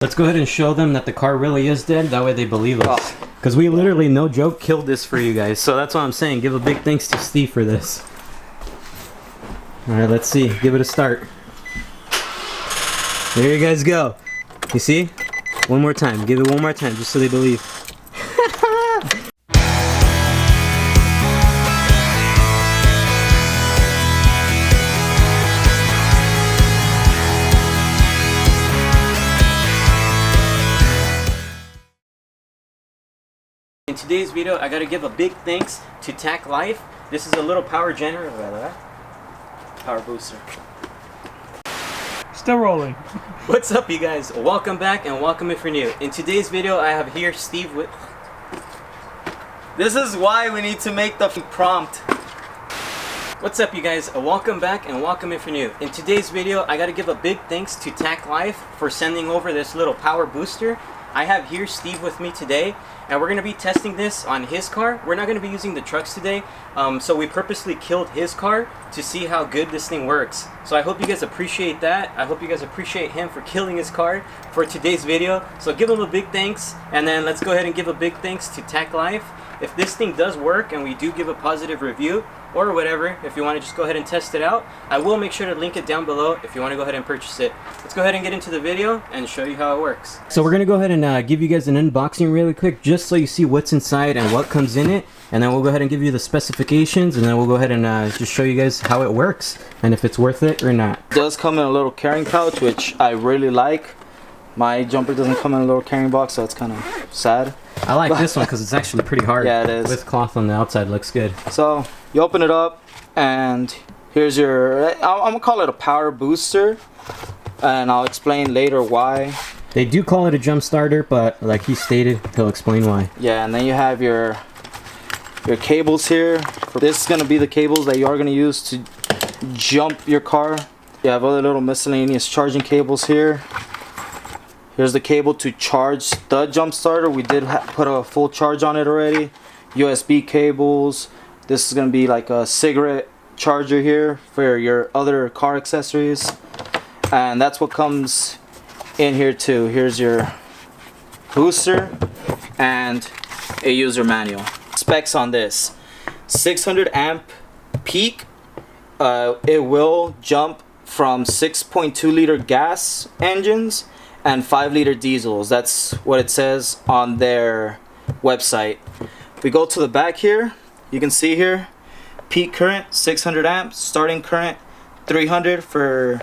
Let's go ahead and show them that the car really is dead. That way they believe us. Because we literally, no joke, killed this for you guys. So that's what I'm saying. Give a big thanks to Steve for this. Alright, let's see. Give it a start. There you guys go. You see? One more time. Give it one more time just so they believe. In today's video, I gotta give a big thanks to TACLife. This is a little power generator, by the way. Power booster. Still rolling. What's up, you guys? Welcome back and welcome if you're new. In today's video, I have here Steve with... This is why we need to make the prompt. What's up, you guys? Welcome back and welcome if you're new. In today's video, I gotta give a big thanks to TACLife for sending over this little power booster. I have here Steve with me today, and we're going to be testing this on his car. We're not going to be using the trucks today, so we purposely killed his car to see how good this thing works. So I hope you guys appreciate that. I hope you guys appreciate him for killing his car for today's video. So give him a big thanks, and then let's go ahead and give a big thanks to TACLife. If this thing does work and we do give a positive review, or whatever, if you want to just go ahead and test it out, I will make sure to link it down below if you want to go ahead and purchase it. Let's go ahead and get into the video and show you how it works. So we're going to go ahead and give you guys an unboxing really quick, just so you see what's inside and what comes in it, and then we'll go ahead and give you the specifications, and then we'll go ahead and just show you guys how it works and if it's worth it or not. It does come in a little carrying pouch, which I really like. My jumper doesn't come in a little carrying box, so it's kind of sad. I like this one because it's actually pretty hard. Yeah, it is. With cloth on the outside, looks good. So you open it up, and here's your, I'm gonna call it a power booster, and I'll explain later why. They do call it a jump starter, but like he stated, he'll explain why. Yeah, and then you have your cables here. This is gonna be the cables that you are gonna use to jump your car. You have other little miscellaneous charging cables here. Here's the cable to charge the jump starter. We did put a full charge on it already. USB cables. This is gonna be like a cigarette charger here for your other car accessories, and that's what comes in here too. Here's your booster and a user manual. Specs on this: 600 amp peak. It will jump from 6.2 liter gas engines and 5 liter diesels. That's what it says on their website. If we go to the back here, you can see here, peak current 600 amps, starting current 300 for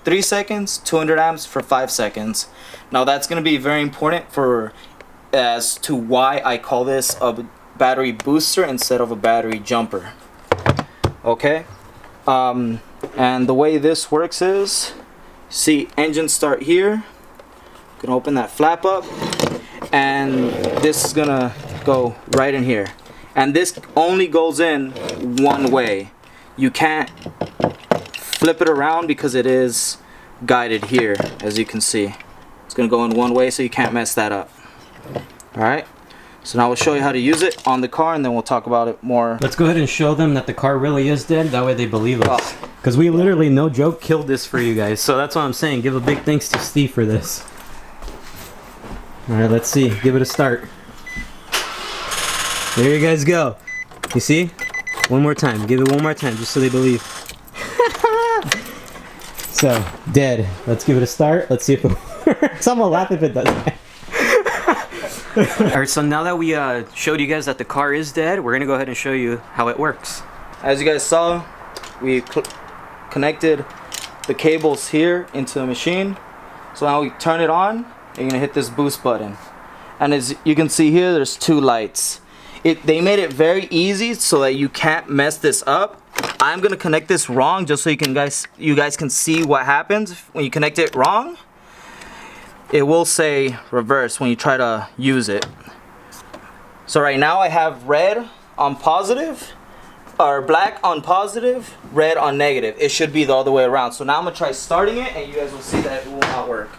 3 seconds, 200 amps for 5 seconds. Now that's going to be very important for as to why I call this a battery booster instead of a battery jumper. Okay, and the way this works is, see engine start here. Gonna open that flap up, and this is gonna go right in here, and this only goes in one way. You can't flip it around because it is guided here, as you can see. It's gonna go in one way, so you can't mess that up. Alright, so now we'll show you how to use it on the car, and then we'll talk about it more. Let's go ahead and show them that the car really is dead. That way they believe us. Because we literally, no joke, killed this for you guys. So that's what I'm saying. Give a big thanks to Steve for this. Alright, let's see. Give it a start. There you guys go. You see? One more time. Give it one more time just so they believe. So, dead. Let's give it a start. Let's see if it works. I'm gonna laugh if it doesn't. Alright, so now that we showed you guys that the car is dead, we're gonna go ahead and show you how it works. As you guys saw, we connected the cables here into the machine. So now we turn it on. You're gonna hit this boost button, and as you can see here, there's 2 lights. They made it very easy so that you can't mess this up. I'm gonna connect this wrong just so you guys can see what happens when you connect it wrong. It will say reverse when you try to use it. So right now I have red on positive, or black on positive, red on negative. It should be the other way around. So now I'm gonna try starting it, and you guys will see that it will not work.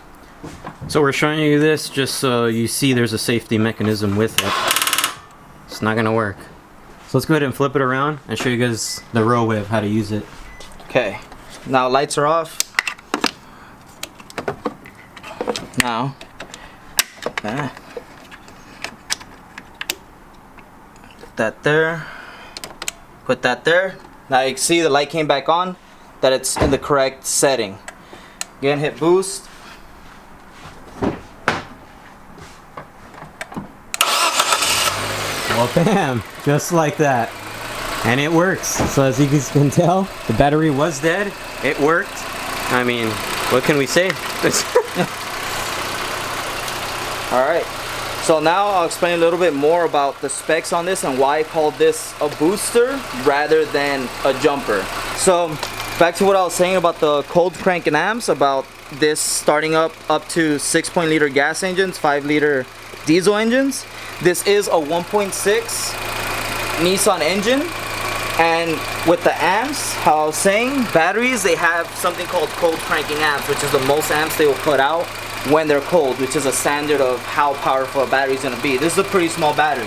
So we're showing you this just so you see there's a safety mechanism with it. It's not gonna work. So let's go ahead and flip it around and show you guys the real way of how to use it. Okay, now lights are off. Now Okay. Put that there. Put that there. Now you can see the light came back on, that it's in the correct setting. Again, hit boost. Well, bam, just like that. And it works. So as you guys can tell, the battery was dead. It worked. I mean, what can we say? Alright, so now I'll explain a little bit more about the specs on this and why I called this a booster rather than a jumper. So back to what I was saying about the cold cranking amps, about this starting up to 6.0-liter gas engines, 5-liter diesel engines. This is a 1.6 Nissan engine, and with the amps, how I was saying, batteries, they have something called cold cranking amps, which is the most amps they will put out when they're cold, which is a standard of how powerful a battery is going to be. This is a pretty small battery.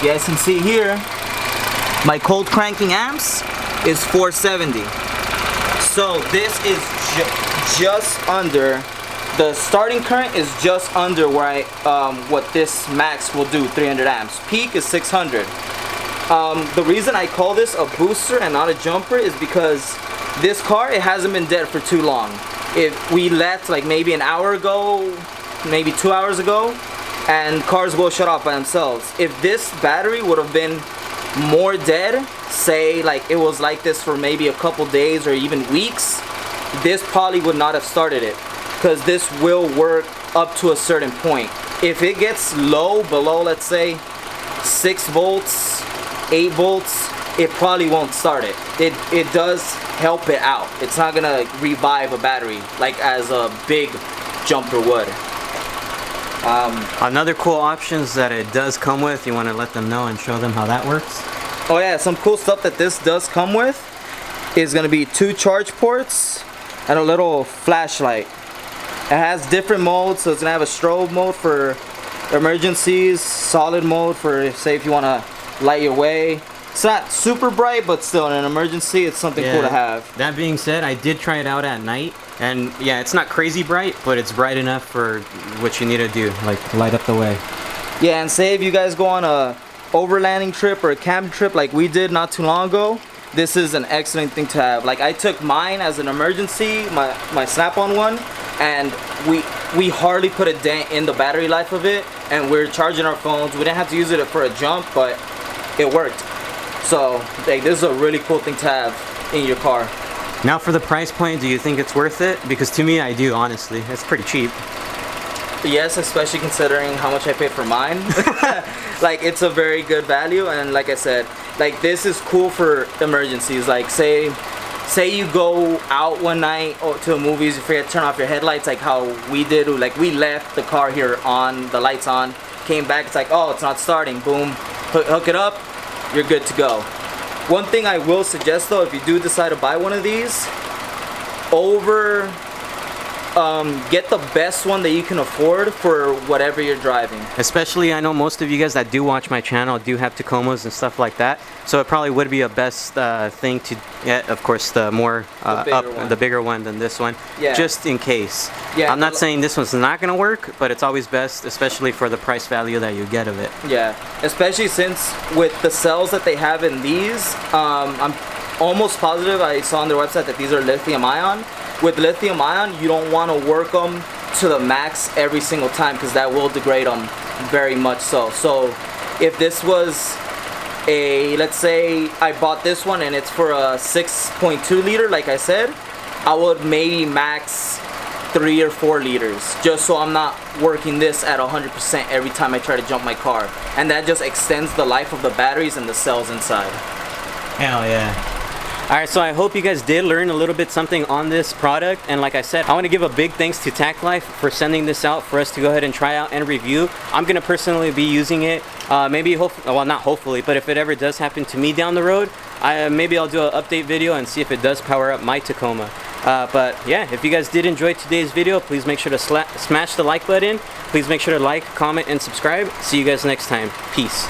You guys can see here, my cold cranking amps is 470. So this is just under, the starting current is just under where what this max will do, 300 amps. Peak is 600. The reason I call this a booster and not a jumper is because this car, it hasn't been dead for too long. If we left like maybe an hour ago, maybe 2 hours ago, and cars will shut off by themselves. If this battery would have been more dead, say like it was like this for maybe a couple days or even weeks, this probably would not have started it, because this will work up to a certain point. If it gets low, below let's say 6 volts, 8 volts, it probably won't start it. It does help it out. It's not gonna revive a battery like as a big jumper would. Another cool options that it does come with, you want to let them know and show them how that works? Oh yeah, some cool stuff that this does come with is gonna be 2 charge ports and a little flashlight. It has different modes, so it's gonna have a strobe mode for emergencies, solid mode for say if you wanna light your way. It's not super bright, but still in an emergency, it's something cool to have. That being said, I did try it out at night, and yeah, it's not crazy bright, but it's bright enough for what you need to do, like light up the way. Yeah, and say if you guys go on a overlanding trip or a camping trip like we did not too long ago, this is an excellent thing to have. Like I took mine as an emergency, my snap-on one, and we hardly put a dent in the battery life of it, and we're charging our phones. We didn't have to use it for a jump, but it worked. So like, this is a really cool thing to have in your car. Now for the price point, do you think it's worth it? Because to me, I do, honestly. It's pretty cheap. Yes, especially considering how much I paid for mine. Like it's a very good value, and like I said, like this is cool for emergencies. Like say you go out one night or to the movies, you forget to turn off your headlights, like how we did. Like we left the car here on, the lights on, came back, it's like, oh, it's not starting. Boom, hook it up, you're good to go. One thing I will suggest though, if you do decide to buy one of these, get the best one that you can afford for whatever you're driving. Especially, I know most of you guys that do watch my channel do have Tacomas and stuff like that, so it probably would be a best thing to get, of course, the more the bigger one than this one, just in case. Yeah, I'm not saying this one's not gonna work, but it's always best, especially for the price value that you get of it. Yeah, especially since with the cells that they have in these, I'm almost positive I saw on their website that these are lithium ion. With lithium ion, you don't want to work them to the max every single time, because that will degrade them very much so. So if this was a, let's say I bought this one and it's for a 6.2 liter, like I said, I would maybe max 3 or 4 liters, just so I'm not working this at 100% every time I try to jump my car. And that just extends the life of the batteries and the cells inside. Hell yeah. Alright, so I hope you guys did learn a little bit something on this product, and like I said, I want to give a big thanks to TACLife for sending this out for us to go ahead and try out and review. I'm going to personally be using it, maybe, well not hopefully, but if it ever does happen to me down the road, maybe I'll do an update video and see if it does power up my Tacoma. But yeah, if you guys did enjoy today's video, please make sure to smash the like button. Please make sure to like, comment, and subscribe. See you guys next time. Peace.